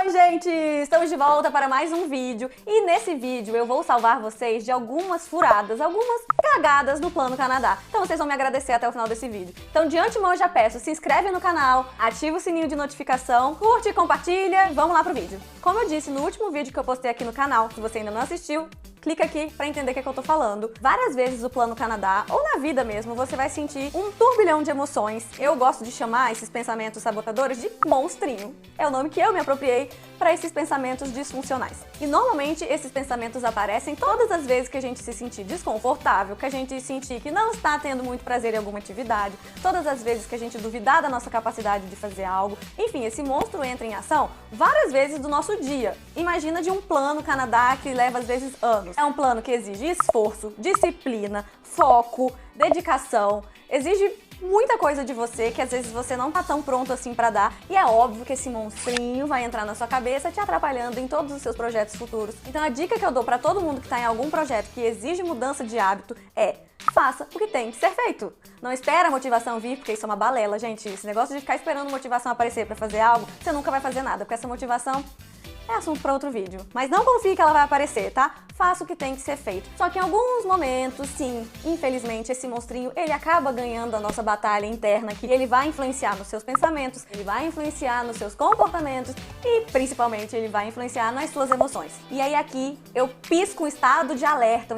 Oi, gente! Estamos de volta para mais um vídeo e nesse vídeo eu vou salvar vocês de algumas furadas, algumas cagadas no Plano Canadá. Então vocês vão me agradecer até o final desse vídeo. Então de antemão eu já peço, se inscreve no canal, ativa o sininho de notificação, curte e compartilha e vamos lá pro vídeo. Como eu disse no último vídeo que eu postei aqui no canal, se você ainda não assistiu, clica aqui pra entender o que é que eu tô falando. Várias vezes o Plano Canadá, ou na vida mesmo, você vai sentir um turbilhão de emoções. Eu gosto de chamar esses pensamentos sabotadores de monstrinho. É o nome que eu me apropriei para esses pensamentos disfuncionais. E normalmente esses pensamentos aparecem todas as vezes que a gente se sentir desconfortável, que a gente sentir que não está tendo muito prazer em alguma atividade, todas as vezes que a gente duvidar da nossa capacidade de fazer algo. Enfim, esse monstro entra em ação várias vezes do nosso dia. Imagina de um Plano Canadá que leva às vezes anos. É um plano que exige esforço, disciplina, foco, dedicação, exige muita coisa de você que às vezes você não tá tão pronto assim pra dar, e é óbvio que esse monstrinho vai entrar na sua cabeça te atrapalhando em todos os seus projetos futuros. Então a dica que eu dou pra todo mundo que tá em algum projeto que exige mudança de hábito é: faça o que tem que ser feito. Não espera a motivação vir, porque isso é uma balela, gente. Esse negócio de ficar esperando motivação aparecer pra fazer algo, você nunca vai fazer nada, porque essa motivação é assunto para outro vídeo. Mas não confie que ela vai aparecer, tá? Faça o que tem que ser feito. Só que em alguns momentos, sim, infelizmente, esse monstrinho, ele acaba ganhando a nossa batalha interna, que ele vai influenciar nos seus pensamentos, ele vai influenciar nos seus comportamentos e, principalmente, ele vai influenciar nas suas emoções. E aí aqui, eu pisco um estado de alerta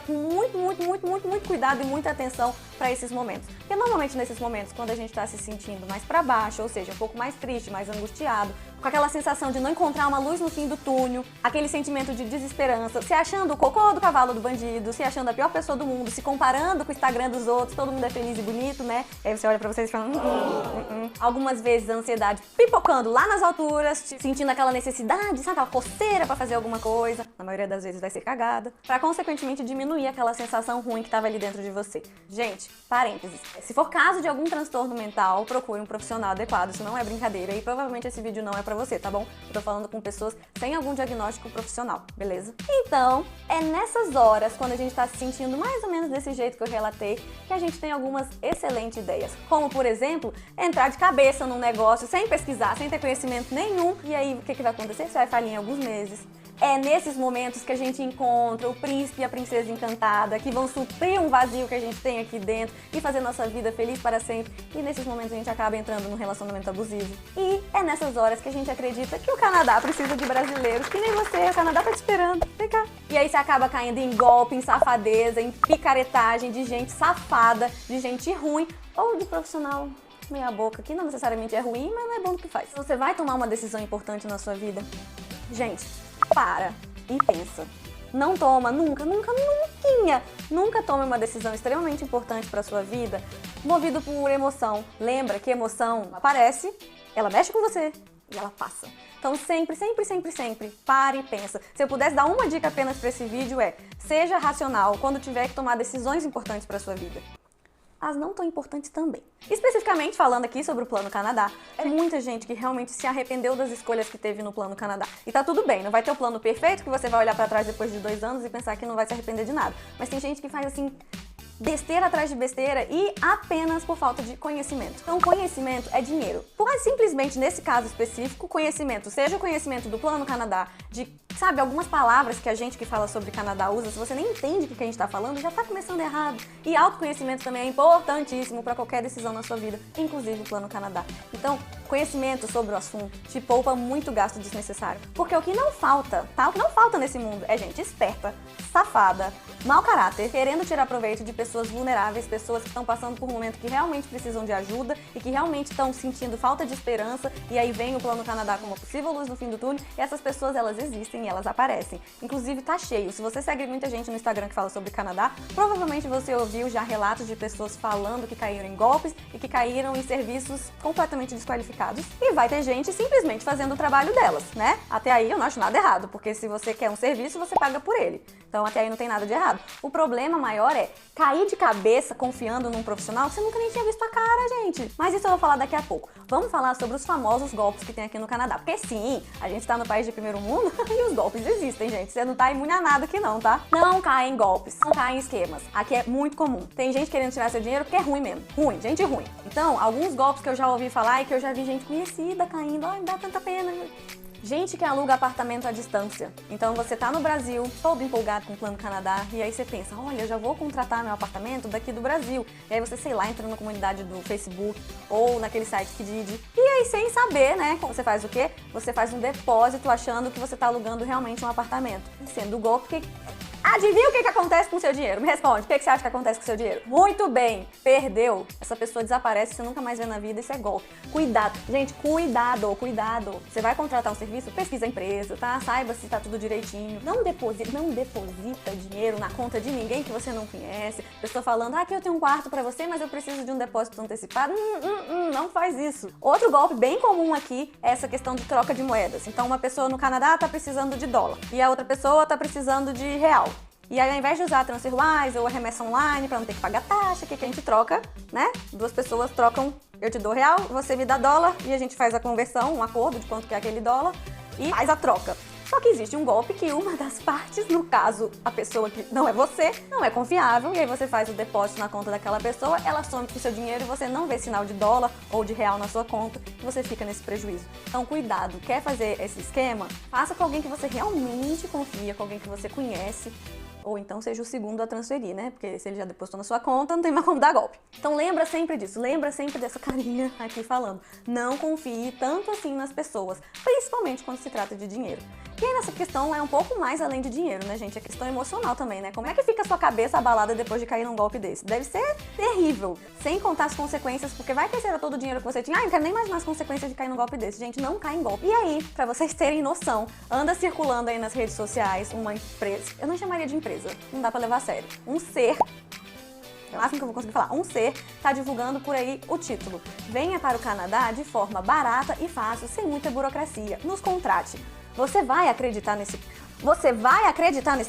com muito cuidado e muita atenção para esses momentos. Porque normalmente nesses momentos, quando a gente está se sentindo mais para baixo, ou seja, um pouco mais triste, mais angustiado, com aquela sensação de não encontrar uma luz no fim do túnel, aquele sentimento de desesperança, se achando o cocô do cavalo do bandido, se achando a pior pessoa do mundo, se comparando com o Instagram dos outros, todo mundo é feliz e bonito, né? E aí você olha pra vocês e fala... Algumas vezes a ansiedade pipocando lá nas alturas, sentindo aquela necessidade, sabe, aquela coceira pra fazer alguma coisa, na maioria das vezes vai ser cagada, pra consequentemente diminuir aquela sensação ruim que tava ali dentro de você. Gente, parênteses, se for caso de algum transtorno mental, procure um profissional adequado, isso não é brincadeira e provavelmente esse vídeo não é pra você, tá bom? Eu tô falando com pessoas sem algum diagnóstico profissional, beleza? Então, é nessas horas, quando a gente tá se sentindo mais ou menos desse jeito que eu relatei, que a gente tem algumas excelentes ideias. Como, por exemplo, entrar de cabeça num negócio sem pesquisar, sem ter conhecimento nenhum. E aí, o que vai acontecer? Você vai falhar em alguns meses. É nesses momentos que a gente encontra o príncipe e a princesa encantada, que vão suprir um vazio que a gente tem aqui dentro e fazer nossa vida feliz para sempre. E nesses momentos a gente acaba entrando num relacionamento abusivo. E é nessas horas que a gente acredita que o Canadá precisa de brasileiros, que nem você, o Canadá tá te esperando, vem cá. E aí você acaba caindo em golpe, em safadeza, em picaretagem de gente safada, de gente ruim ou de profissional meia boca, que não necessariamente é ruim, mas não é bom no que faz. Você vai tomar uma decisão importante na sua vida? Gente, para e pensa. Não toma, nunca tome uma decisão extremamente importante para sua vida movido por emoção. Lembra que emoção aparece, ela mexe com você e ela passa. Então sempre, pare e pensa. Se eu pudesse dar uma dica apenas para esse vídeo seja racional quando tiver que tomar decisões importantes para sua vida. As não tão importantes também. Especificamente falando aqui sobre o Plano Canadá, é muita gente que realmente se arrependeu das escolhas que teve no Plano Canadá. E tá tudo bem, não vai ter o plano perfeito que você vai olhar pra trás depois de 2 anos e pensar que não vai se arrepender de nada. Mas tem gente que faz assim, besteira atrás de besteira e apenas por falta de conhecimento. Então conhecimento é dinheiro. Mas simplesmente nesse caso específico, conhecimento, seja o conhecimento do Plano Canadá, de, sabe, algumas palavras que a gente que fala sobre Canadá usa, se você nem entende o que a gente tá falando, já tá começando errado. E autoconhecimento também é importantíssimo para qualquer decisão na sua vida, inclusive o Plano Canadá. Então, conhecimento sobre o assunto te poupa muito gasto desnecessário. Porque o que não falta, tá? O que não falta nesse mundo é gente esperta, safada, mau caráter, querendo tirar proveito de pessoas vulneráveis, pessoas que estão passando por um momento que realmente precisam de ajuda e que realmente estão sentindo falta de esperança, e aí vem o Plano Canadá como uma possível luz no fim do túnel, e essas pessoas, elas existem e elas aparecem. Inclusive tá cheio. Se você segue muita gente no Instagram que fala sobre Canadá, provavelmente você ouviu já relatos de pessoas falando que caíram em golpes e que caíram em serviços completamente desqualificados. E vai ter gente simplesmente fazendo o trabalho delas, né? Até aí eu não acho nada errado, porque se você quer um serviço, você paga por ele. Então até aí não tem nada de errado. O problema maior é cair de cabeça confiando num profissional que você nunca nem tinha visto a cara, gente. Mas isso eu vou falar daqui a pouco. Vamos falar sobre os famosos golpes que tem aqui no Canadá. Porque sim, a gente tá no país de primeiro mundo e os golpes existem, gente. Você não tá imune a nada aqui não, tá? Não cai em golpes, não cai em esquemas. Aqui é muito comum. Tem gente querendo tirar seu dinheiro porque é ruim mesmo. Ruim, gente ruim. Então, alguns golpes que eu já ouvi falar e que eu já vi gente conhecida caindo, ai, dá tanta pena. Gente que aluga apartamento à distância. Então você tá no Brasil, todo empolgado com o Plano Canadá, e aí você pensa, olha, eu já vou contratar meu apartamento daqui do Brasil. E aí você, sei lá, entra na comunidade do Facebook ou naquele site Kijiji. E aí, sem saber, né, você faz o quê? Você faz um depósito achando que você tá alugando realmente um apartamento. Sendo o golpe que... Adivinha o que acontece com o seu dinheiro? Me responde, o que você acha que acontece com o seu dinheiro? Muito bem, perdeu. Essa pessoa desaparece, você nunca mais vê na vida, isso é golpe. Cuidado, gente, cuidado. Você vai contratar um serviço? Pesquisa a empresa, tá? Saiba se tá tudo direitinho. Não deposita dinheiro na conta de ninguém que você não conhece. Pessoa falando, aqui eu tenho um quarto pra você, mas eu preciso de um depósito antecipado. Não faz isso. Outro golpe bem comum aqui é essa questão de troca de moedas. Então uma pessoa no Canadá tá precisando de dólar e a outra pessoa tá precisando de real. E aí, ao invés de usar TransferWise ou a remessa online para não ter que pagar taxa, o que a gente troca, né? Duas pessoas trocam, eu te dou real, você me dá dólar e a gente faz a conversão, um acordo de quanto que é aquele dólar e faz a troca. Só que existe um golpe que uma das partes, no caso, a pessoa que não é você, não é confiável, e aí você faz o depósito na conta daquela pessoa, ela some com o seu dinheiro e você não vê sinal de dólar ou de real na sua conta e você fica nesse prejuízo. Então, cuidado, quer fazer esse esquema? Faça com alguém que você realmente confia, com alguém que você conhece, ou então seja o segundo a transferir, né? Porque se ele já depositou na sua conta, não tem mais como dar golpe. Então lembra sempre disso, lembra sempre dessa carinha aqui falando. Não confie tanto assim nas pessoas, principalmente quando se trata de dinheiro. E aí nessa questão é um pouco mais além de dinheiro, né, gente? É questão emocional também, né? Como é que fica a sua cabeça abalada depois de cair num golpe desse? Deve ser terrível, sem contar as consequências, porque vai que esse era todo o dinheiro que você tinha. Não quero nem imaginar as consequências de cair num golpe desse. Gente, não cai em golpe. E aí, pra vocês terem noção, anda circulando aí nas redes sociais uma empresa, eu não chamaria de empresa, não dá pra levar a sério, um ser, é o máximo que eu vou conseguir falar, um ser tá divulgando por aí o título: venha para o Canadá de forma barata e fácil, sem muita burocracia, nos contrate. Você vai acreditar nesse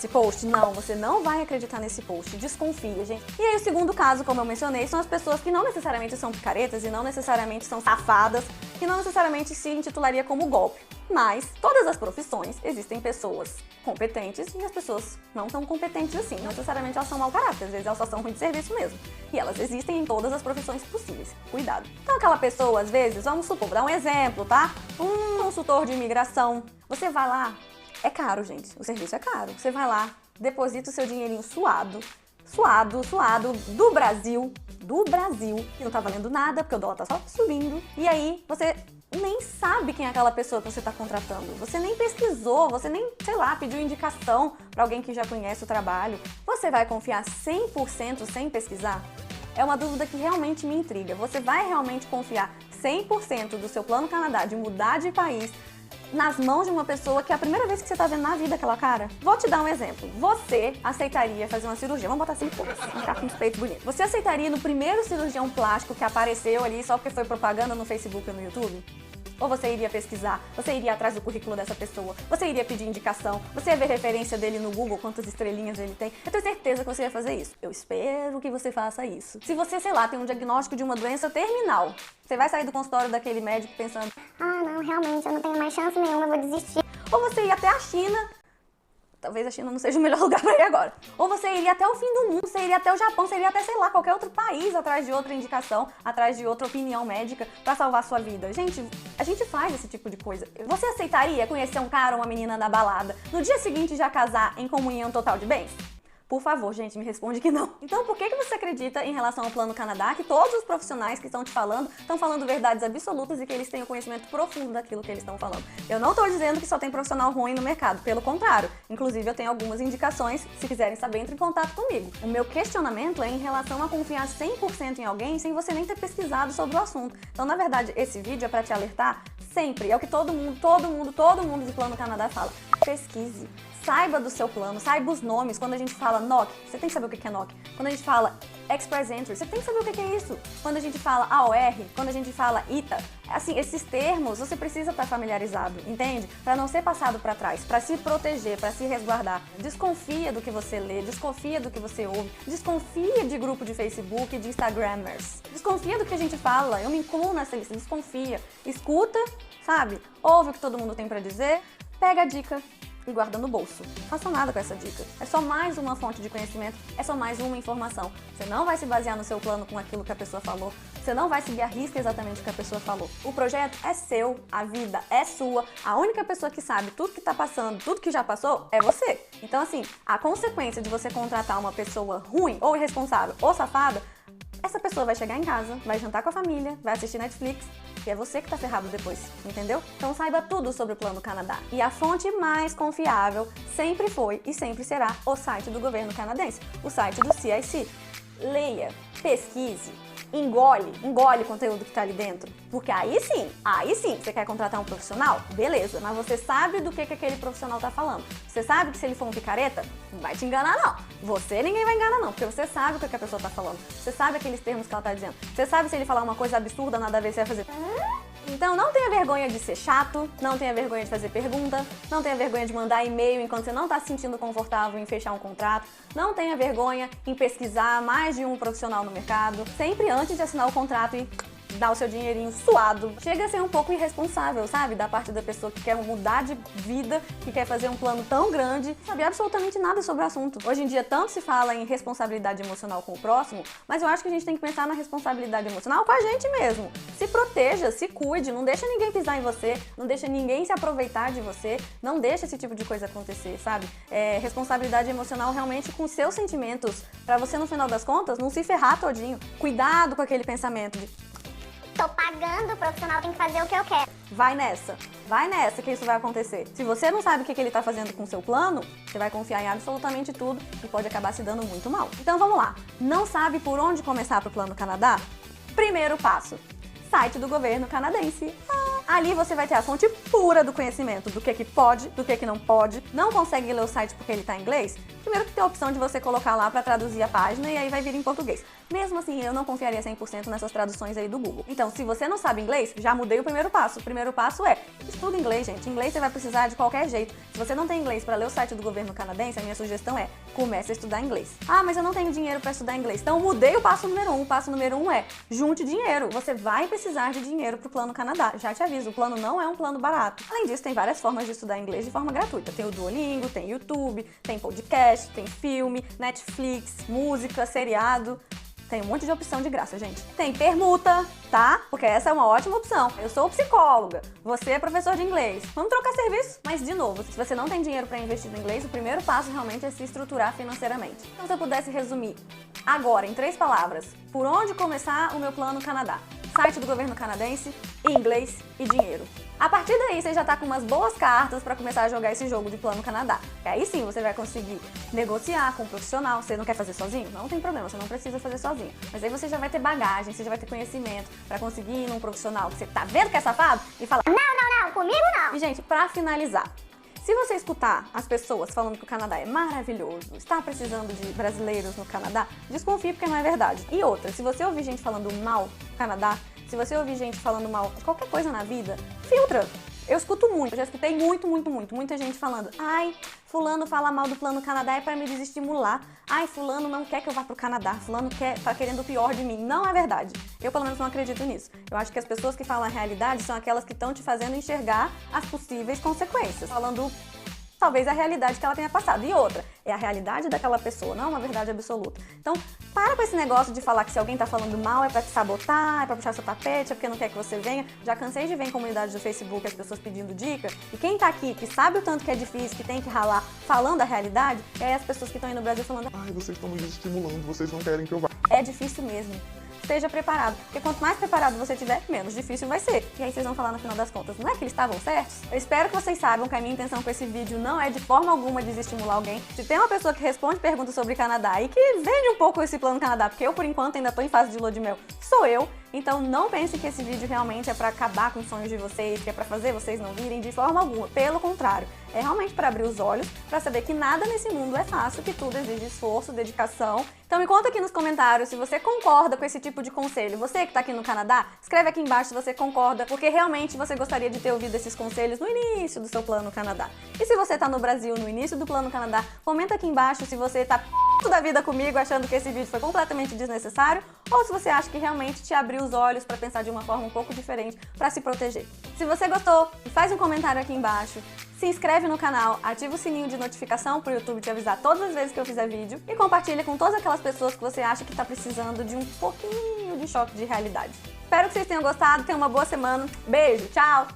post? Não, você não vai acreditar nesse post. Desconfia, gente. E aí o segundo caso, como eu mencionei, são as pessoas que não necessariamente são picaretas e não necessariamente são safadas, que não necessariamente se intitularia como golpe. Mas, todas as profissões, existem pessoas competentes e as pessoas não tão competentes assim. Não necessariamente elas são mau caráter, às vezes elas só são ruins de serviço mesmo. E elas existem em todas as profissões possíveis. Cuidado. Então aquela pessoa, às vezes, vamos supor, vou dar um exemplo, tá? Um consultor de imigração. Você vai lá, é caro, gente, o serviço é caro. Você vai lá, deposita o seu dinheirinho suado, do Brasil, que não tá valendo nada, porque o dólar tá só subindo. E aí, você nem sabe quem é aquela pessoa que você tá contratando. Você nem pesquisou, você nem, sei lá, pediu indicação pra alguém que já conhece o trabalho. Você vai confiar 100% sem pesquisar? É uma dúvida que realmente me intriga. Você vai realmente confiar 100% do seu Plano Canadá de mudar de país nas mãos de uma pessoa que é a primeira vez que você tá vendo na vida aquela cara? Vou te dar um exemplo. Você aceitaria fazer uma cirurgia, vamos botar assim, ficar com os peitos bonitos. Você aceitaria no primeiro cirurgião plástico que apareceu ali só porque foi propaganda no Facebook ou no YouTube? Ou você iria pesquisar, você iria atrás do currículo dessa pessoa, você iria pedir indicação, você ia ver referência dele no Google, quantas estrelinhas ele tem. Eu tenho certeza que você ia fazer isso. Eu espero que você faça isso. Se você, sei lá, tem um diagnóstico de uma doença terminal, você vai sair do consultório daquele médico pensando, não, realmente, eu não tenho mais chance nenhuma, eu vou desistir. Ou você ia até a China, talvez a China não seja o melhor lugar pra ir agora. Ou você iria até o fim do mundo, você iria até o Japão, você iria até, sei lá, qualquer outro país atrás de outra indicação, atrás de outra opinião médica pra salvar a sua vida. Gente, a gente faz esse tipo de coisa. Você aceitaria conhecer um cara ou uma menina na balada, no dia seguinte já casar em comunhão total de bens? Por favor, gente, me responde que não. Então, por que você acredita em relação ao Plano Canadá que todos os profissionais que estão te falando estão falando verdades absolutas e que eles têm o conhecimento profundo daquilo que eles estão falando? Eu não estou dizendo que só tem profissional ruim no mercado, pelo contrário. Inclusive, eu tenho algumas indicações, se quiserem saber, entre em contato comigo. O meu questionamento é em relação a confiar 100% em alguém sem você nem ter pesquisado sobre o assunto. Então, na verdade, esse vídeo é para te alertar sempre. É o que todo mundo de Plano Canadá fala. Pesquise. Saiba do seu plano, saiba os nomes. Quando a gente fala NOC, você tem que saber o que é NOC. Quando a gente fala Express Entry, você tem que saber o que é isso. Quando a gente fala AOR, quando a gente fala ITA, assim, esses termos você precisa estar familiarizado, entende? Para não ser passado para trás, para se proteger, para se resguardar. Desconfia do que você lê, desconfia do que você ouve, desconfia de grupo de Facebook, de Instagrammers. Desconfia do que a gente fala, eu me incluo nessa lista, desconfia. Escuta, sabe? Ouve o que todo mundo tem para dizer, pega a dica e guarda no bolso. Não faça nada com essa dica. É só mais uma fonte de conhecimento, é só mais uma informação. Você não vai se basear no seu plano com aquilo que a pessoa falou. Você não vai seguir à risca exatamente o que a pessoa falou. O projeto é seu, a vida é sua, a única pessoa que sabe tudo que tá passando, tudo que já passou, é você. Então, assim, a consequência de você contratar uma pessoa ruim, ou irresponsável, ou safada, essa pessoa vai chegar em casa, vai jantar com a família, vai assistir Netflix, e é você que tá ferrado depois, entendeu? Então saiba tudo sobre o Plano Canadá. E a fonte mais confiável sempre foi e sempre será o site do governo canadense, o site do CIC. Leia, pesquise, engole o conteúdo que tá ali dentro. Porque aí sim, você quer contratar um profissional? Beleza, mas você sabe do que aquele profissional tá falando. Você sabe que se ele for um picareta, não vai te enganar não. Você ninguém vai enganar não, porque você sabe o que a pessoa tá falando. Você sabe aqueles termos que ela tá dizendo. Você sabe se ele falar uma coisa absurda, nada a ver, você vai fazer... Então não tenha vergonha de ser chato, não tenha vergonha de fazer pergunta, não tenha vergonha de mandar e-mail enquanto você não está se sentindo confortável em fechar um contrato, não tenha vergonha em pesquisar mais de um profissional no mercado, sempre antes de assinar o contrato e dar o seu dinheirinho suado. Chega a ser um pouco irresponsável, sabe? Da parte da pessoa que quer mudar de vida, que quer fazer um plano tão grande, sabe absolutamente nada sobre o assunto. Hoje em dia tanto se fala em responsabilidade emocional com o próximo, mas eu acho que a gente tem que pensar na responsabilidade emocional com a gente mesmo. Se proteja, se cuide, não deixa ninguém pisar em você, não deixa ninguém se aproveitar de você, não deixa esse tipo de coisa acontecer, sabe? Responsabilidade emocional realmente com seus sentimentos, pra você no final das contas não se ferrar todinho. Cuidado com aquele pensamento de Tô pagando, o profissional tem que fazer o que eu quero. vai nessa que isso vai acontecer. Se você não sabe o que ele tá fazendo com o seu plano, você vai confiar em absolutamente tudo e pode acabar se dando muito mal. Então vamos lá, não sabe por onde começar pro Plano Canadá? Primeiro passo, site do governo canadense. Ali você vai ter a fonte pura do conhecimento do que pode, do que não pode. Não consegue ler o site porque ele tá em inglês? Primeiro que tem a opção de você colocar lá para traduzir a página e aí vai vir em português. Mesmo assim, eu não confiaria 100% nessas traduções aí do Google. Então, se você não sabe inglês, já mudei o primeiro passo. O primeiro passo é, estuda inglês, gente. Inglês você vai precisar de qualquer jeito. Se você não tem inglês para ler o site do governo canadense, a minha sugestão é, comece a estudar inglês. Ah, mas eu não tenho dinheiro para estudar inglês. Então, mudei o passo número 1. O passo número 1 é, junte dinheiro. Você vai precisar de dinheiro pro Plano Canadá. Já te aviso, o plano não é um plano barato. Além disso, tem várias formas de estudar inglês de forma gratuita. Tem o Duolingo, tem YouTube, tem podcast, tem filme, Netflix, música, seriado. Tem um monte de opção de graça, gente. Tem permuta, tá? Porque essa é uma ótima opção. Eu sou psicóloga, você é professor de inglês. Vamos trocar serviço? Mas, de novo, se você não tem dinheiro para investir no inglês, o primeiro passo realmente é se estruturar financeiramente. Então, se eu pudesse resumir agora, em 3 palavras, por onde começar o meu Plano Canadá? Site do governo canadense, inglês e dinheiro. A partir daí, você já tá com umas boas cartas para começar a jogar esse jogo de Plano Canadá. E aí sim, você vai conseguir negociar com um profissional. Você não quer fazer sozinho? Não tem problema, você não precisa fazer sozinho. Mas aí você já vai ter bagagem, você já vai ter conhecimento para conseguir ir num profissional que você tá vendo que é safado e falar: Não, comigo não. E, gente, pra finalizar, se você escutar as pessoas falando que o Canadá é maravilhoso, está precisando de brasileiros no Canadá, desconfie porque não é verdade. E outra, se você ouvir gente falando mal do Canadá, se você ouvir gente falando mal de qualquer coisa na vida, filtra. Eu escuto muito, eu já escutei muita gente falando: ai, fulano fala mal do Plano Canadá é pra me desestimular. Ai, fulano não quer que eu vá pro Canadá, fulano tá querendo o pior de mim. Não é verdade. Eu, pelo menos, não acredito nisso. Eu acho que as pessoas que falam a realidade são aquelas que estão te fazendo enxergar as possíveis consequências. Falando talvez a realidade que ela tenha passado. E outra, é a realidade daquela pessoa, não uma verdade absoluta. Então, para com esse negócio de falar que se alguém tá falando mal é pra te sabotar, é pra puxar seu tapete, é porque não quer que você venha. Já cansei de ver em comunidades do Facebook as pessoas pedindo dica. E quem tá aqui, que sabe o tanto que é difícil, que tem que ralar, falando a realidade, é as pessoas que estão aí no Brasil falando: ai, vocês estão me desestimulando, vocês não querem que eu vá. É difícil mesmo. Esteja preparado, porque quanto mais preparado você tiver, menos difícil vai ser. E aí vocês vão falar no final das contas, não é que eles estavam certos? Eu espero que vocês saibam que a minha intenção com esse vídeo não é de forma alguma desestimular alguém. Se tem uma pessoa que responde perguntas sobre Canadá e que vende um pouco esse Plano Canadá, porque eu, por enquanto, ainda tô em fase de lua de mel, sou eu. Então não pense que esse vídeo realmente é pra acabar com os sonhos de vocês, que é pra fazer vocês não virem de forma alguma. Pelo contrário, é realmente para abrir os olhos, pra saber que nada nesse mundo é fácil, que tudo exige esforço, dedicação. Então me conta aqui nos comentários se você concorda com esse tipo de conselho. Você que tá aqui no Canadá, escreve aqui embaixo se você concorda, porque realmente você gostaria de ter ouvido esses conselhos no início do seu Plano Canadá. E se você tá no Brasil, no início do Plano Canadá, comenta aqui embaixo se você tá da vida comigo achando que esse vídeo foi completamente desnecessário, ou se você acha que realmente te abriu os olhos para pensar de uma forma um pouco diferente para se proteger. Se você gostou, faz um comentário aqui embaixo, se inscreve no canal, ativa o sininho de notificação para o YouTube te avisar todas as vezes que eu fizer vídeo e compartilha com todas aquelas pessoas que você acha que está precisando de um pouquinho pouquinho de choque de realidade. Espero que vocês tenham gostado, tenham uma boa semana. Beijo, tchau!